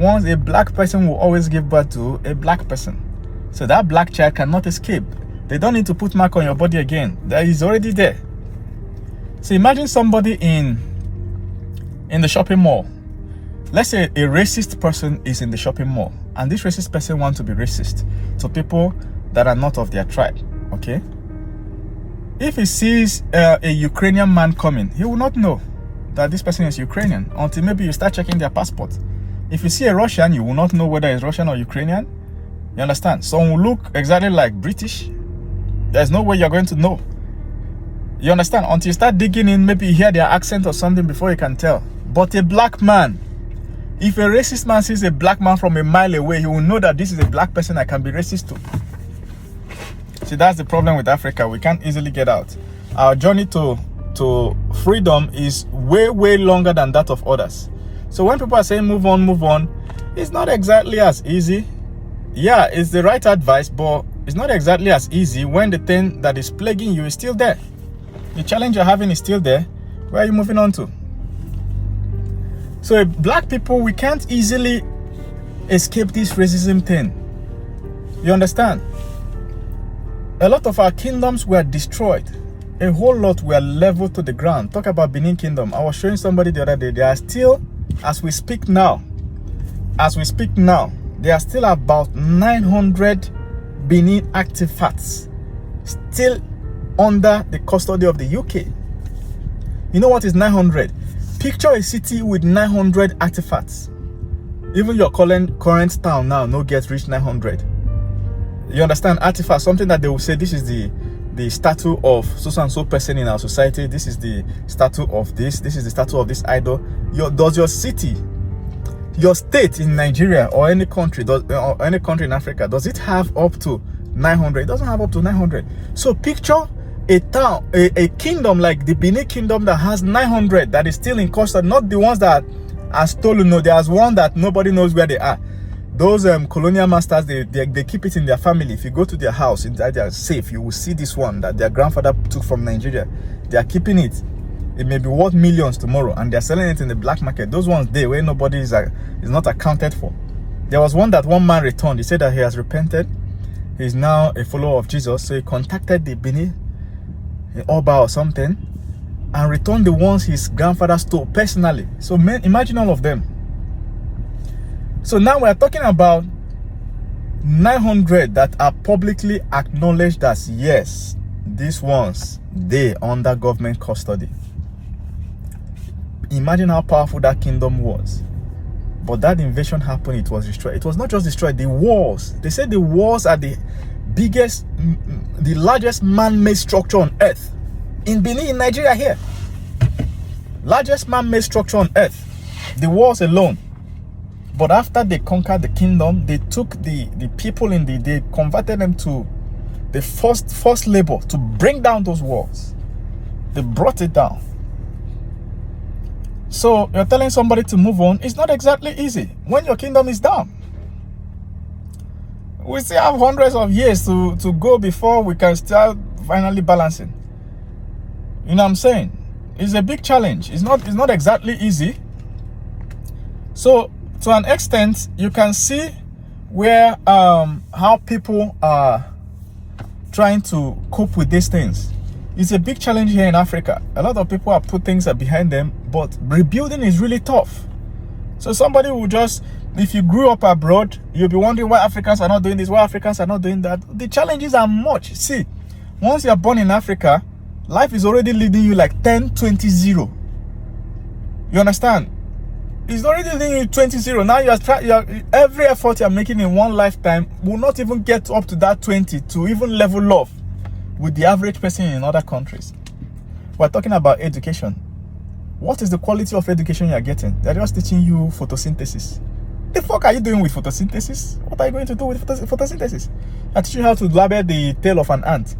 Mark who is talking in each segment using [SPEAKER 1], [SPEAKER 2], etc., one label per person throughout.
[SPEAKER 1] once a black person will always give birth to a black person. So that black child cannot escape. They don't need to put mark on your body again. That is already there. So imagine somebody in the shopping mall. Let's say a racist person is in the shopping mall, and this racist person wants to be racist to people that are not of their tribe, okay? If he sees a Ukrainian man coming, he will not know that this person is Ukrainian until maybe you start checking their passport. If you see a Russian, you will not know whether it's Russian or Ukrainian. You understand? Some will look exactly like British. There's no way you're going to know. You understand? Until you start digging in, maybe you hear their accent or something before you can tell. But a black man, if a racist man sees a black man from a mile away, he will know that this is a black person I can be racist to. See, that's the problem with Africa. We can't easily get out. Our journey to freedom is way longer than that of others. So when people are saying move on, it's not exactly as easy. Yeah, it's the right advice, but it's not exactly as easy when the thing that is plaguing you is still there. The challenge you're having is still there. Where are you moving on to? So black people, we can't easily escape this racism thing. You understand? A lot of our kingdoms were destroyed. A whole lot were leveled to the ground. Talk about Benin Kingdom. I was showing somebody the other day. There are still, as we speak now, there are still about 900 Benin artifacts still under the custody of the UK. You know what is 900? Picture a city with 900 artifacts. Even your current town now no get reach 900. You understand? Artifacts, something that they will say, this is the statue of so and so person in our society. This is the statue of this. This is the statue of this idol. Does your city, your state in Nigeria or any country, or any country in Africa, does it have up to 900? It doesn't have up to 900. So picture a town, a kingdom like the Benin Kingdom that has 900 that is still in custody, not the ones that are stolen. No, there's one that nobody knows where they are. Those colonial masters, they keep it in their family. If you go to their house, inside their safe, you will see this one that their grandfather took from Nigeria. They are keeping it. It may be worth millions tomorrow, and they're selling it in the black market. Those ones there where nobody is not accounted for. There was one that one man returned. He said that he has repented. He's now a follower of Jesus. So he contacted the Benin Oba or something and returned the ones his grandfather stole personally. So imagine all of them. So now we're talking about 900 that are publicly acknowledged as, yes, these ones, they under government custody. Imagine how powerful that kingdom was. But that invasion happened, it was destroyed. It was not just destroyed, the walls. They said the walls are the biggest, the largest man-made structure on earth. In Benin, in Nigeria here. Largest man-made structure on earth. The walls alone. But after they conquered the kingdom, they took the people they converted them to the forced labor to bring down those walls. They brought it down. So you're telling somebody to move on. It's not exactly easy when your kingdom is down. We still have hundreds of years to go before we can start finally balancing. You know what I'm saying? It's a big challenge. It's not exactly easy. So to an extent, you can see where how people are trying to cope with these things. It's a big challenge here in Africa. A lot of people have put things behind them, but rebuilding is really tough. So somebody will just, if you grew up abroad, you'll be wondering why Africans are not doing this, why Africans are not doing that. The challenges are much. See, once you're born in Africa, life is already leading you like 10-20-0. You understand? It's already leading you 20-0. Now every effort you're making in one lifetime will not even get up to that 20 to even level off with the average person in other countries. We're talking about education. What is the quality of education you're getting? They're just teaching you photosynthesis. The fuck are you doing with photosynthesis? What are you going to do with photosynthesis? I teach you how to label the tail of an ant.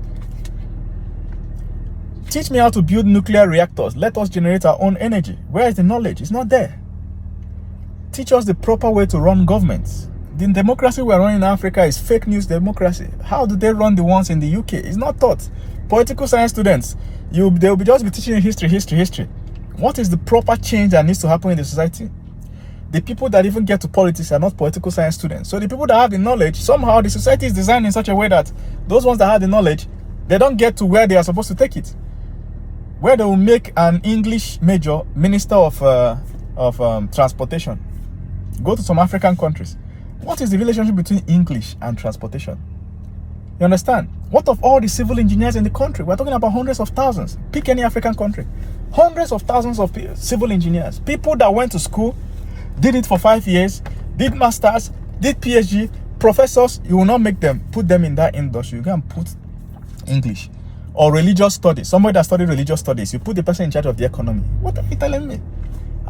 [SPEAKER 1] Teach me how to build nuclear reactors. Let us generate our own energy. Where is the knowledge? It's not there. Teach us the proper way to run governments. The democracy we're running in Africa is fake news democracy. How do they run the ones in the UK? It's not taught. Political science students, they'll just be teaching you history. What is the proper change that needs to happen in the society? the people that even get to politics are not political science students. So the people that have the knowledge, somehow the society is designed in such a way that those ones that have the knowledge, they don't get to where they are supposed to take it. Where they will make an English major minister of transportation. Go to some African countries. What is the relationship between English and transportation? You understand? What of all the civil engineers in the country? We're talking about hundreds of thousands. Pick any African country. Hundreds of thousands of civil engineers. People that went to school, did it for 5 years, did masters, did PhD, professors. You will not make them, put them in that industry. You can put English. Or religious studies. Somebody that studied religious studies, you put the person in charge of the economy. What are you telling me?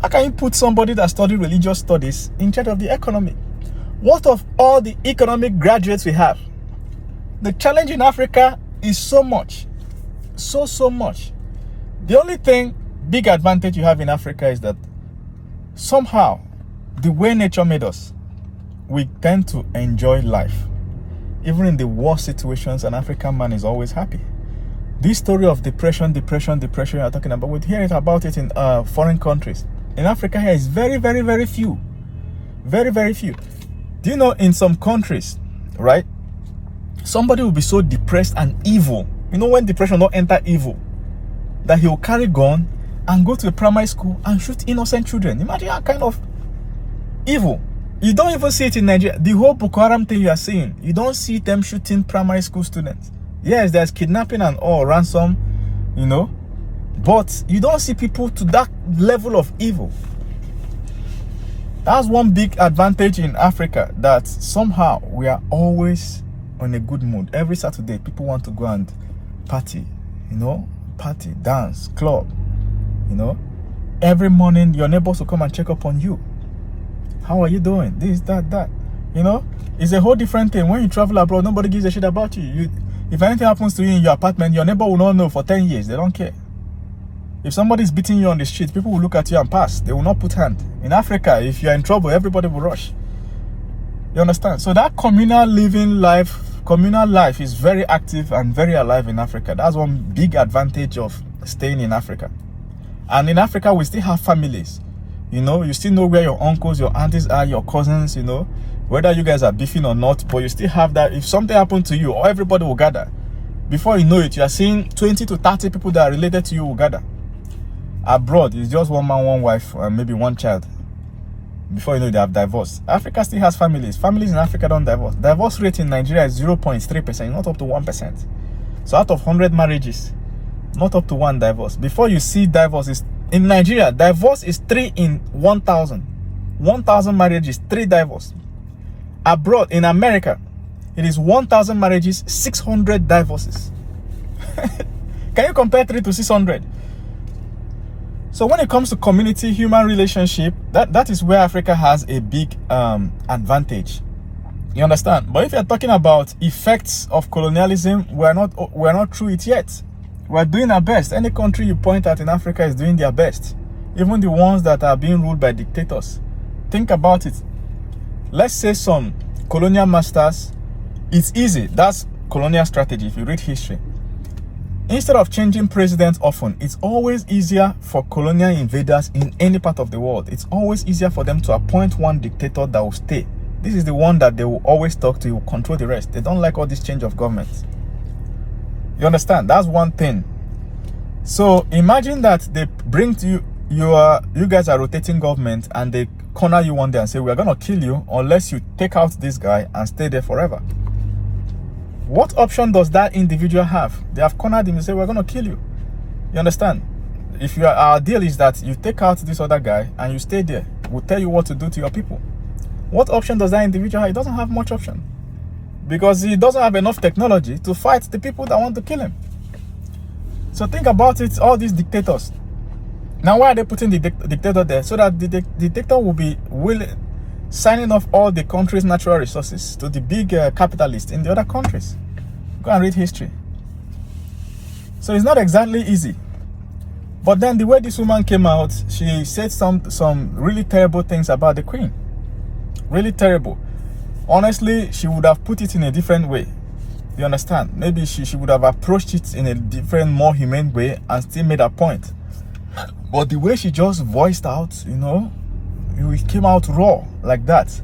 [SPEAKER 1] How can you put somebody that studied religious studies in charge of the economy? What of all the economic graduates we have? The challenge in Africa is so much. So much. The only thing, big advantage you have in Africa is that somehow, the way nature made us, we tend to enjoy life. Even in the worst situations, an African man is always happy. This story of depression you're talking about, we hear about it in foreign countries. In Africa here is very, very, very few. Very, very few. Do you know in some countries, right? Somebody will be so depressed and evil. You know when depression don't enter evil, that he will carry gun and go to a primary school and shoot innocent children. Imagine that kind of evil. You don't even see it in Nigeria. The whole Boko Haram thing you are seeing, you don't see them shooting primary school students. Yes, there's kidnapping and all, ransom, you know, but you don't see people to that level of evil. That's one big advantage in Africa, that somehow we are always on a good mood. Every Saturday, people want to go and party, you know, party, dance, club, you know. Every morning, your neighbors will come and check up on you. How are you doing? This, that, you know. It's a whole different thing. When you travel abroad, nobody gives a shit about you. If anything happens to you in your apartment, your neighbor will not know for 10 years. They don't care. If somebody is beating you on the street, people will look at you and pass. They will not put hand. In Africa, if you're in trouble, everybody will rush. You understand? So that communal life is very active and very alive in Africa. That's one big advantage of staying in Africa. And in Africa, we still have families. You know, you still know where your uncles, your aunties are, your cousins, you know, whether you guys are beefing or not, but you still have that. If something happened to you, everybody will gather. Before you know it, you are seeing 20 to 30 people that are related to you will gather. Abroad, it's just one man, one wife, and maybe one child. Before you know, they have divorced. Africa still has families. Families in Africa don't divorce. Divorce rate in Nigeria is 0.3%, not up to 1%. So out of 100 marriages, not up to 1 divorce. Before you see divorce, in Nigeria, divorce is 3 in 1,000. 1,000 marriages, 3 divorce. Abroad, in America, it is 1,000 marriages, 600 divorces. Can you compare 3 to 600? So when it comes to community, human relationship, that is where Africa has a big advantage. You understand? But if you're talking about effects of colonialism, we're not through it yet. We're doing our best. Any country you point at in Africa is doing their best. Even the ones that are being ruled by dictators. Think about it. Let's say some colonial masters, it's easy. That's colonial strategy if you read history. Instead of changing presidents often, it's always easier for colonial invaders in any part of the world. It's always easier for them to appoint one dictator that will stay. This is the one that they will always talk to, he will control the rest. They don't like all this change of government. You understand? That's one thing. So imagine that they bring to you, you guys are rotating government and they corner you one day and say, we're going to kill you unless you take out this guy and stay there forever. What option does that individual have? They have cornered him and say, we're going to kill you. You understand? If our deal is that you take out this other guy and you stay there, we'll tell you what to do to your people. What option does that individual have? He doesn't have much option. Because he doesn't have enough technology to fight the people that want to kill him. So think about it, all these dictators. Now why are they putting the dictator there? So that the dictator will be signing off all the country's natural resources to the big capitalists in the other countries. Go and read history. So it's not exactly easy. But then the way this woman came out, she said some really terrible things about the queen. Really terrible. Honestly, she would have put it in a different way. You understand? Maybe she would have approached it in a different, more humane way and still made her point. But the way she just voiced out, you know, it came out raw like that.